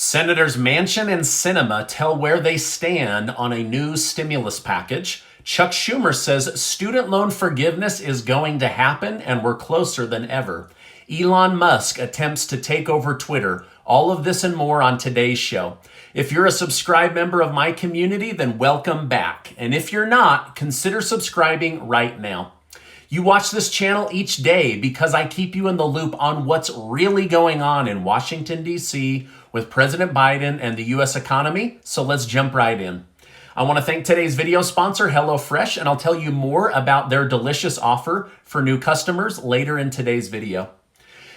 Senators Manchin and Sinema tell where they stand on a new stimulus package. Chuck Schumer says student loan forgiveness is going to happen and we're closer than ever. Elon Musk attempts to take over Twitter. All of this and more on today's show. If you're a subscribed member of my community, then welcome back. And if you're not, consider subscribing right now. You watch this channel each day because I keep you in the loop on what's really going on in Washington, D.C. with President Biden and the U.S. economy. So let's jump right in. I want to thank today's video sponsor, HelloFresh, and I'll tell you more about their delicious offer for new customers later in today's video.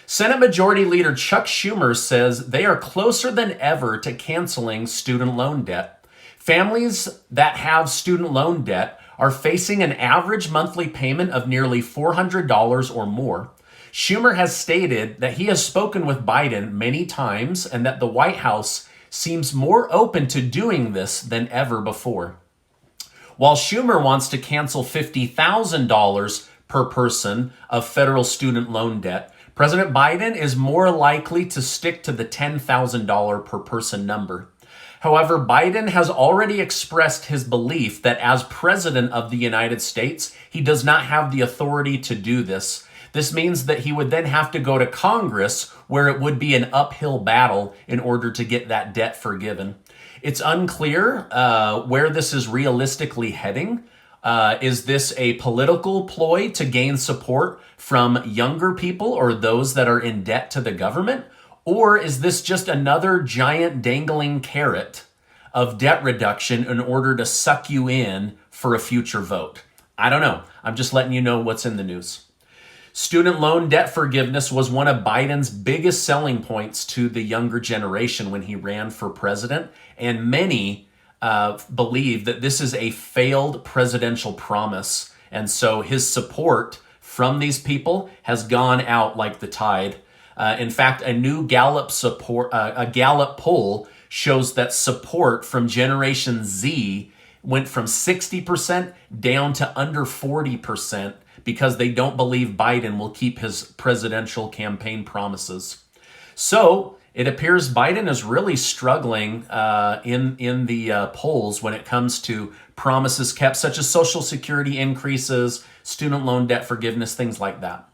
Senate Majority Leader Chuck Schumer says they are closer than ever to canceling student loan debt. Families that have student loan debt are facing an average monthly payment of nearly $400 or more. Schumer has stated that he has spoken with Biden many times and that the White House seems more open to doing this than ever before. While Schumer wants to cancel $50,000 per person of federal student loan debt, President Biden is more likely to stick to the $10,000 per person number. However, Biden has already expressed his belief that as president of the United States, he does not have the authority to do this. This means that he would then have to go to Congress, where it would be an uphill battle in order to get that debt forgiven. It's unclear where this is realistically heading. Is this a political ploy to gain support from younger people or those that are in debt to the government? Or is this just another giant dangling carrot of debt reduction in order to suck you in for a future vote? I don't know. I'm just letting you know what's in the news. Student loan debt forgiveness was one of Biden's biggest selling points to the younger generation when he ran for president, and many believe that this is a failed presidential promise, and so his support from these people has gone out like the tide. In fact, a new Gallup poll shows that support from Generation Z went from 60% down to under 40% because they don't believe Biden will keep his presidential campaign promises. So it appears Biden is really struggling in the polls when it comes to promises kept, such as Social Security increases, student loan debt forgiveness, things like that.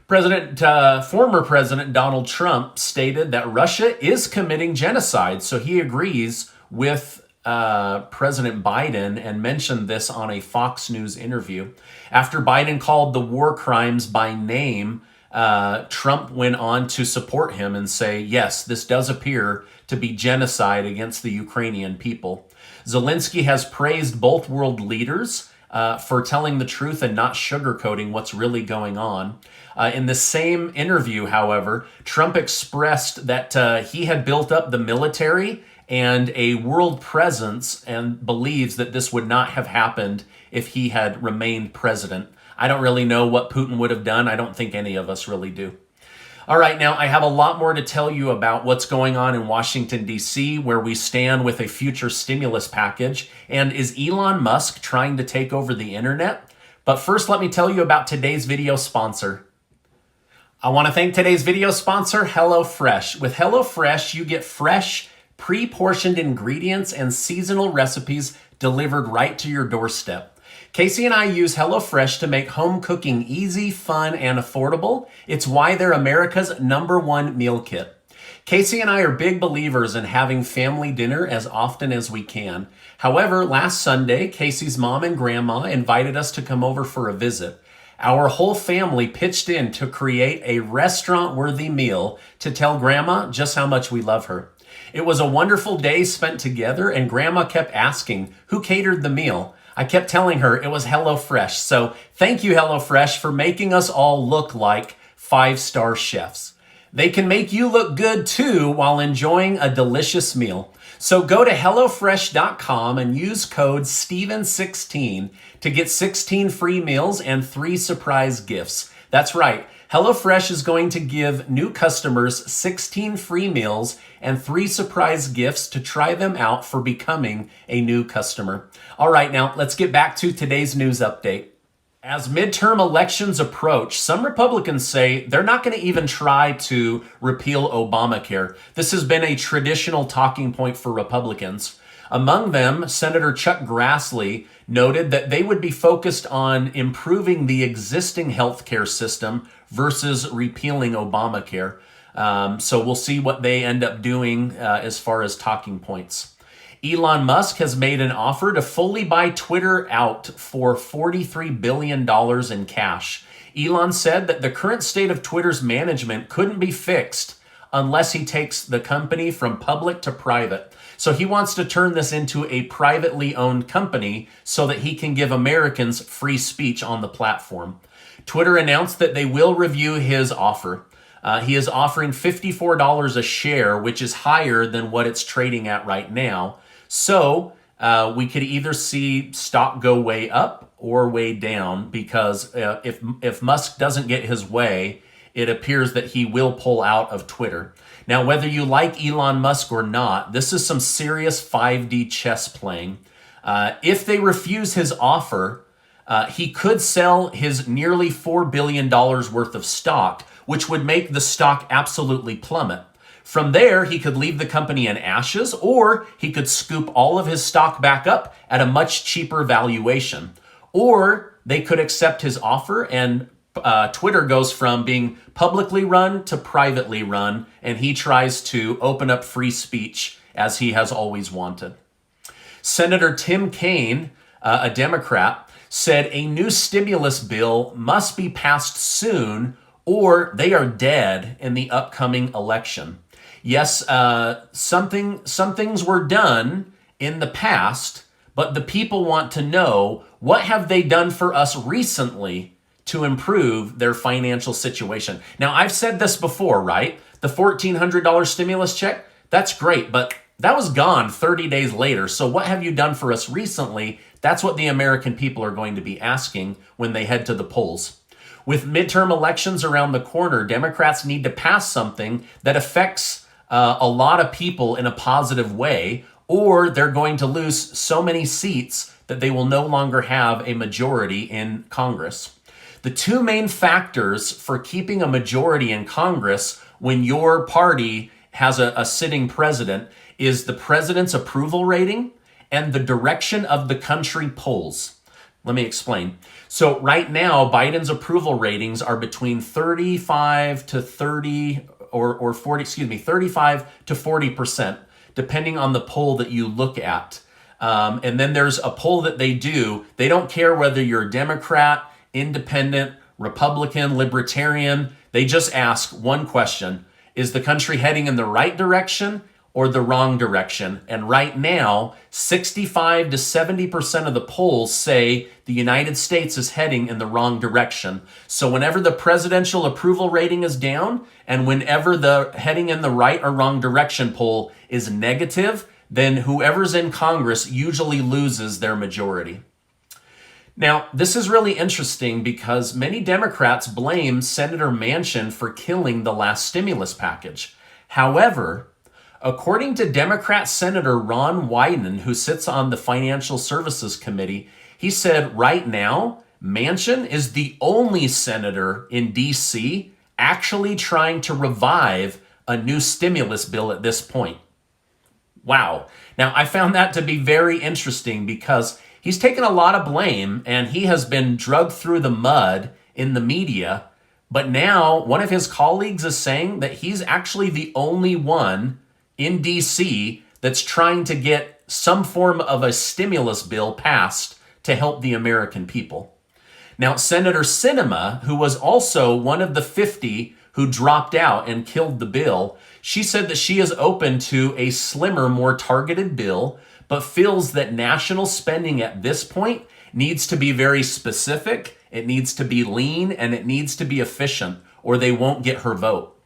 Former President Donald Trump stated that Russia is committing genocide, so he agrees with President Biden and mentioned this on a Fox News interview. After Biden called the war crimes by name, Trump went on to support him and say, yes, this does appear to be genocide against the Ukrainian people. Zelensky has praised both world leaders for telling the truth and not sugarcoating what's really going on. In the same interview, however, Trump expressed that he had built up the military and a world presence and believes that this would not have happened if he had remained president. I don't really know what Putin would have done. I don't think any of us really do. All right, now I have a lot more to tell you about what's going on in Washington, D.C., where we stand with a future stimulus package. And is Elon Musk trying to take over the internet? But first, let me tell you about today's video sponsor. I want to thank today's video sponsor, HelloFresh. With HelloFresh, you get fresh, pre-portioned ingredients and seasonal recipes delivered right to your doorstep. Casey and I use HelloFresh to make home cooking easy, fun, and affordable. It's why they're America's #1 meal kit. Casey and I are big believers in having family dinner as often as we can. However, last Sunday, Casey's mom and grandma invited us to come over for a visit. Our whole family pitched in to create a restaurant-worthy meal to tell grandma just how much we love her. It was a wonderful day spent together, and grandma kept asking, who catered the meal? I kept telling her it was HelloFresh. So thank you, HelloFresh, for making us all look like 5-star chefs. They can make you look good too while enjoying a delicious meal. So go to HelloFresh.com and use code Stephen16 to get 16 free meals and 3 surprise gifts. That's right. HelloFresh is going to give new customers 16 free meals and 3 surprise gifts to try them out for becoming a new customer. All right, now let's get back to today's news update. As midterm elections approach, some Republicans say they're not going to even try to repeal Obamacare. This has been a traditional talking point for Republicans. Among them, Senator Chuck Grassley noted that they would be focused on improving the existing healthcare system versus repealing Obamacare. So we'll see what they end up doing as far as talking points. Elon Musk has made an offer to fully buy Twitter out for $43 billion in cash. Elon said that the current state of Twitter's management couldn't be fixed unless he takes the company from public to private. So he wants to turn this into a privately owned company so that he can give Americans free speech on the platform. Twitter announced that they will review his offer. He is offering $54 a share, which is higher than what it's trading at right now. So we could either see stock go way up or way down, because if Musk doesn't get his way, it appears that he will pull out of Twitter. Now, whether you like Elon Musk or not, this is some serious 5D chess playing. If they refuse his offer, he could sell his nearly $4 billion worth of stock, which would make the stock absolutely plummet. From there, he could leave the company in ashes, or he could scoop all of his stock back up at a much cheaper valuation. Or they could accept his offer, and Twitter goes from being publicly run to privately run, and he tries to open up free speech as he has always wanted. Senator Tim Kaine, a Democrat, said a new stimulus bill must be passed soon or they are dead in the upcoming election. Yes, some things were done in the past, but the people want to know, what have they done for us recently to improve their financial situation? Now, I've said this before, right? The $1,400 stimulus check, that's great, but that was gone 30 days later. So what have you done for us recently? That's what the American people are going to be asking when they head to the polls. With midterm elections around the corner, Democrats need to pass something that affects a lot of people in a positive way, or they're going to lose so many seats that they will no longer have a majority in Congress. The two main factors for keeping a majority in Congress when your party has a sitting president is the president's approval rating and the direction of the country polls. Let me explain. So right now, Biden's approval ratings are between 35 to 30 or 40, 35 to 40%, depending on the poll that you look at. And then there's a poll that they do. They don't care whether you're Democrat, Independent, Republican, Libertarian. They just ask one question: is the country heading in the right direction or the wrong direction? And right now, 65 to 70% of the polls say the United States is heading in the wrong direction. So whenever the presidential approval rating is down, and whenever the heading in the right or wrong direction poll is negative, then whoever's in Congress usually loses their majority. Now, this is really interesting because many Democrats blame Senator Manchin for killing the last stimulus package. However, according to Democrat Senator Ron Wyden, who sits on the Financial Services Committee, he said right now, Manchin is the only senator in D.C. actually trying to revive a new stimulus bill at this point. Wow. Now, I found that to be very interesting because he's taken a lot of blame and he has been dragged through the mud in the media. But now one of his colleagues is saying that he's actually the only one in D.C. that's trying to get some form of a stimulus bill passed to help the American people. Now, Senator Sinema, who was also one of the 50 who dropped out and killed the bill, she said that she is open to a slimmer, more targeted bill, but feels that national spending at this point needs to be very specific, it needs to be lean, and it needs to be efficient, or they won't get her vote.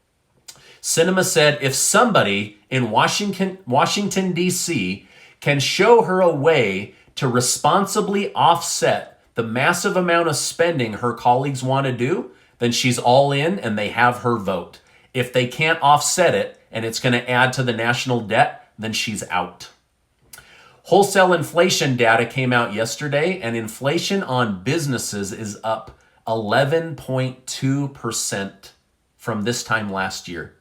Sinema said if somebody in Washington, D.C. can show her a way to responsibly offset the massive amount of spending her colleagues want to do, then she's all in and they have her vote. If they can't offset it and it's going to add to the national debt, then she's out. Wholesale inflation data came out yesterday, and inflation on businesses is up 11.2% from this time last year.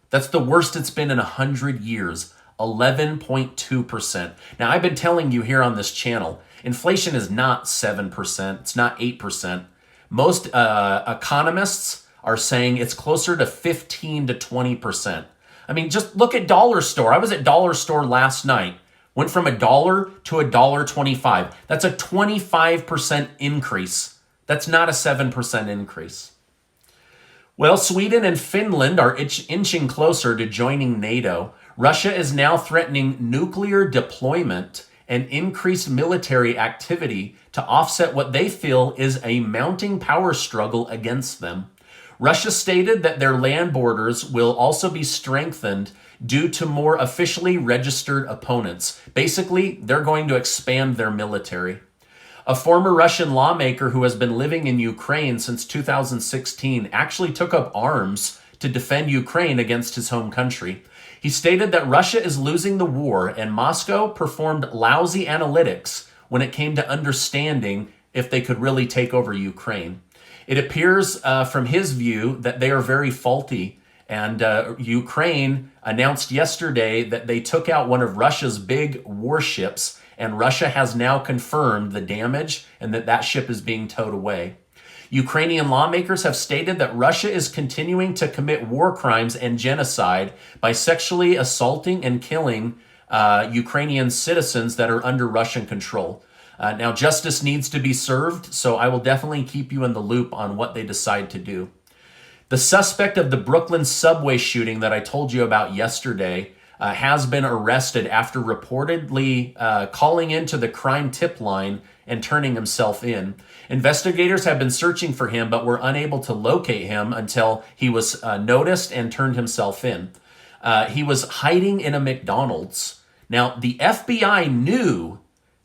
That's the worst it's been in 100 years, 11.2%. Now, I've been telling you here on this channel, inflation is not 7%, it's not 8%. Most economists are saying it's closer to 15 to 20%. I mean, just look at Dollar Store. I was at Dollar Store last night. Went from $1 to $1.25. That's a 25% increase. That's not a 7% increase. Well, Sweden and Finland are inching closer to joining NATO. Russia is now threatening nuclear deployment and increased military activity to offset what they feel is a mounting power struggle against them. Russia stated that their land borders will also be strengthened due to more officially registered opponents. Basically, they're going to expand their military. A former Russian lawmaker who has been living in Ukraine since 2016 actually took up arms to defend Ukraine against his home country. He stated that Russia is losing the war and Moscow performed lousy analytics when it came to understanding if they could really take over Ukraine. It appears from his view that they are very faulty, and Ukraine announced yesterday that they took out one of Russia's big warships, and Russia has now confirmed the damage and that ship is being towed away. Ukrainian lawmakers have stated that Russia is continuing to commit war crimes and genocide by sexually assaulting and killing Ukrainian citizens that are under Russian control. Now, justice needs to be served, so I will definitely keep you in the loop on what they decide to do. The suspect of the Brooklyn subway shooting that I told you about yesterday has been arrested after reportedly calling into the crime tip line and turning himself in. Investigators have been searching for him, but were unable to locate him until he was noticed and turned himself in. He was hiding in a McDonald's. Now, the FBI knew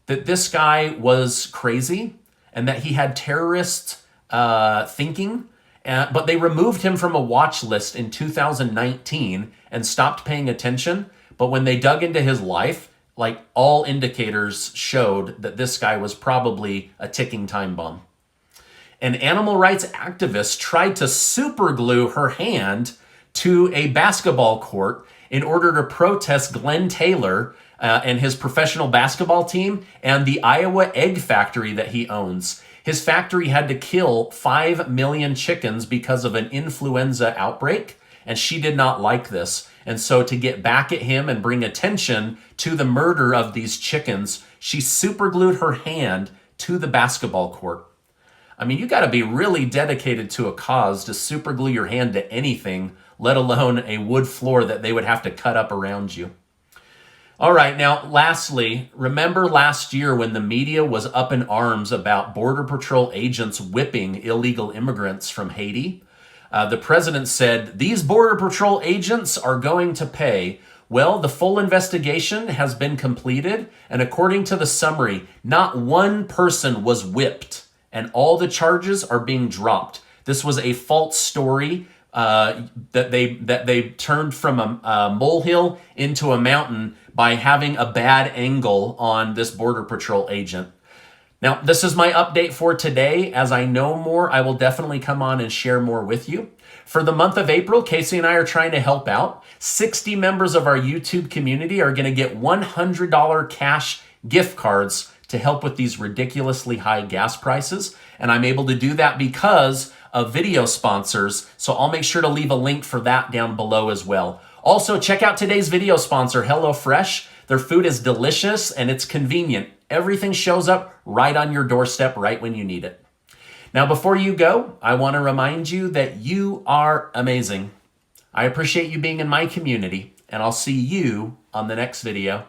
that this guy was crazy and that he had terrorist thinking, but they removed him from a watch list in 2019 and stopped paying attention. But when they dug into his life, like all indicators showed that this guy was probably a ticking time bomb. An animal rights activist tried to superglue her hand to a basketball court in order to protest Glenn Taylor and his professional basketball team and the Iowa egg factory that he owns. His factory had to kill 5 million chickens because of an influenza outbreak, and she did not like this. And so to get back at him and bring attention to the murder of these chickens, she superglued her hand to the basketball court. I mean, you got to be really dedicated to a cause to superglue your hand to anything, let alone a wood floor that they would have to cut up around you. All right, now, lastly, remember last year when the media was up in arms about Border Patrol agents whipping illegal immigrants from Haiti? The president said, these Border Patrol agents are going to pay. Well, the full investigation has been completed, and according to the summary, not one person was whipped, and all the charges are being dropped. This was a false story that they turned from a molehill into a mountain by having a bad angle on this Border Patrol agent. Now, this is my update for today. As I know more, I will definitely come on and share more with you. For the month of April, Casey and I are trying to help out. 60 members of our YouTube community are going to get $100 cash gift cards to help with these ridiculously high gas prices. And I'm able to do that because of video sponsors. So I'll make sure to leave a link for that down below as well. Also, check out today's video sponsor, HelloFresh. Their food is delicious and it's convenient. Everything shows up right on your doorstep right when you need it. Now, before you go, I want to remind you that you are amazing. I appreciate you being in my community, and I'll see you on the next video.